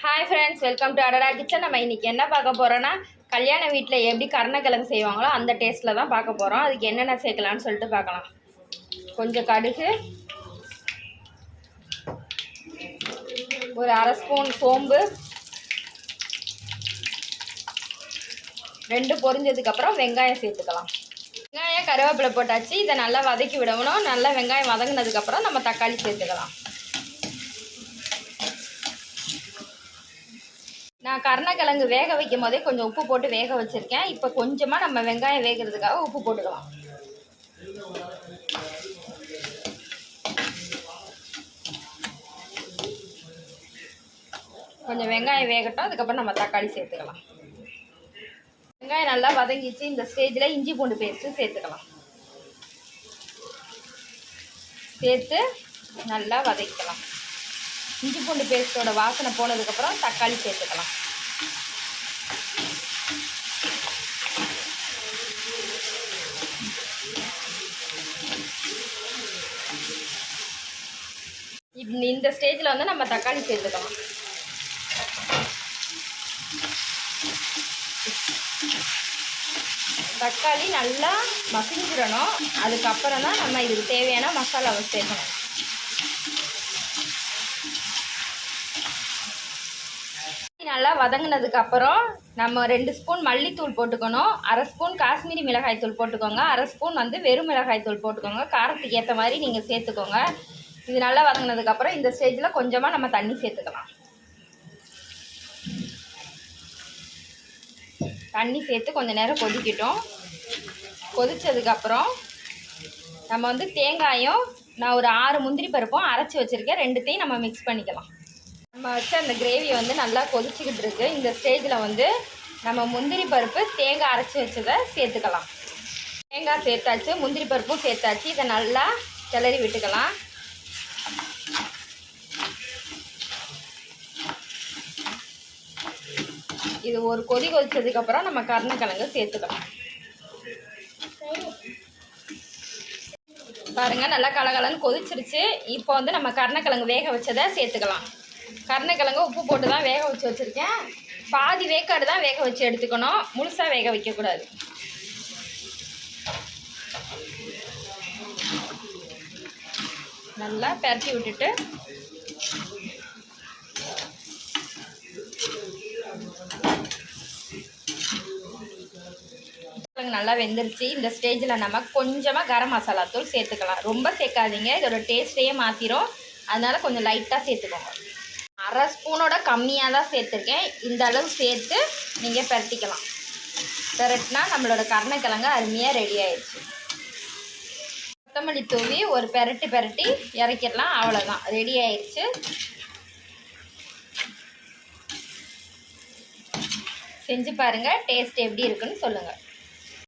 Hi friends, welcome to அடடா kitchen. நம்ம இன்றைக்கி என்ன பார்க்க போகிறோன்னா, கல்யாண வீட்டில் எப்படி கருணக்கிழங்கு செய்வாங்களோ அந்த டேஸ்ட்டில் தான் பார்க்க போகிறோம். அதுக்கு என்னென்ன சேர்க்கலான்னு சொல்லிட்டு பார்க்கலாம். கொஞ்சம் கடுகு, ஒரு அரை ஸ்பூன் சோம்பு, 2 பொரிஞ்சதுக்கப்புறம் வெங்காயம் சேர்த்துக்கலாம். வெங்காயம் கருவேப்பிலை போட்டாச்சு. இதை நல்லா வதக்கி விடணும். நல்லா வெங்காயம் வதங்கினதுக்கப்புறம் நம்ம தக்காளி சேர்த்துக்கலாம். நான் கருணக்கிழங்கு வேக வைக்கும் போதே கொஞ்சம் உப்பு போட்டு வேக வச்சுருக்கேன். இப்போ கொஞ்சமாக நம்ம வெங்காயம் வேகிறதுக்காக உப்பு போட்டுக்கலாம். கொஞ்சம் வெங்காயம் வேகட்டும், அதுக்கப்புறம் நம்ம தக்காளி சேர்த்துக்கலாம். வெங்காயம் நல்லா வதங்கிச்சு. இந்த ஸ்டேஜில் இஞ்சி பூண்டு பேஸ்ட்டு சேர்த்துக்கலாம். சேர்த்து நல்லா வதக்கலாம். இஞ்சி பூண்டு பேஸ்ட்டோட வாசனை போனதுக்கப்புறம் தக்காளி சேர்த்துக்கலாம். இந்த ஸ்டேஜில் வந்து நம்ம தக்காளி சேர்த்துக்கலாம். தக்காளி நல்லா மசிஞ்சிடணும். அதுக்கப்புறம் தான் நம்ம இதுக்கு தேவையான மசாலாவை சேர்க்கணும். நல்லா வதங்கினதுக்கப்புறம் நம்ம 2 ஸ்பூன் மல்லித்தூள் போட்டுக்கணும். அரை ஸ்பூன் காஷ்மீரி மிளகாய் தூள் போட்டுக்கோங்க. அரை ஸ்பூன் வந்து வெறும் மிளகாய் தூள் போட்டுக்கோங்க. காரத்துக்கு ஏற்ற மாதிரி நீங்கள் சேர்த்துக்கோங்க. இது நல்லா வதங்கினதுக்கப்புறம் இந்த ஸ்டேஜில் கொஞ்சமாக நம்ம தண்ணி சேர்த்துக்கலாம். தண்ணி சேர்த்து கொஞ்சம் நேரம் கொதிக்கட்டும். கொதித்ததுக்கப்புறம் நம்ம வந்து தேங்காயும், நான் ஒரு 6 முந்திரி பருப்பும் அரைச்சி வச்சுருக்கேன், 2த்தையும் நம்ம மிக்ஸ் பண்ணிக்கலாம். நம்ம வச்ச அந்த கிரேவி வந்து நல்லா கொதிச்சுக்கிட்டு இருக்கு. இந்த ஸ்டேஜில் வந்து நம்ம முந்திரி பருப்பு, தேங்காய் அரைச்சி வச்சதை சேர்த்துக்கலாம். தேங்காய் சேர்த்தாச்சு, முந்திரி பருப்பும் சேர்த்தாச்சு. இதை நல்லா கிளறி விட்டுக்கலாம். இது ஒரு கொதிச்சதுக்கப்புறம் நம்ம கருணக்கிழங்கு சேர்த்துக்கலாம். பாருங்கள், நல்லா கலகலன்னு கொதிச்சிருச்சு. இப்போ வந்து நம்ம கருணக்கிழங்கு வேக வச்சதை சேர்த்துக்கலாம். கருணக்கிழங்கு உப்பு போட்டு தான் வேக வச்சு வச்சுருக்கேன். பாதி வேக்காடு தான் வேக வச்சு எடுத்துக்கணும், முழுசாக வேக வைக்கக்கூடாது. நல்லா பரட்டி விட்டுட்டு நல்லா வெந்துருச்சு. இந்த ஸ்டேஜில் நம்ம கொஞ்சமாக கரம் மசாலா தூள் சேர்த்துக்கலாம். ரொம்ப சேர்க்காதீங்க, இதோட டேஸ்ட்டையே மாற்றிடும். அதனால் கொஞ்சம் லைட்டாக சேர்த்துக்கோங்க. அரை ஸ்பூனோட கம்மியாக தான் சேர்த்துருக்கேன். இந்த அளவு சேர்த்து நீங்கள் பரட்டிக்கலாம். பரட்டினா நம்மளோட கருணக்கிழங்கு அருமையாக ரெடி ஆயிடுச்சு. கொத்தமல்லி தூவி ஒரு பரட்டி இறக்கிடலாம். அவ்வளோதான், ரெடி ஆயிடுச்சு. செஞ்சு பாருங்கள், டேஸ்ட் எப்படி இருக்குன்னு சொல்லுங்கள்.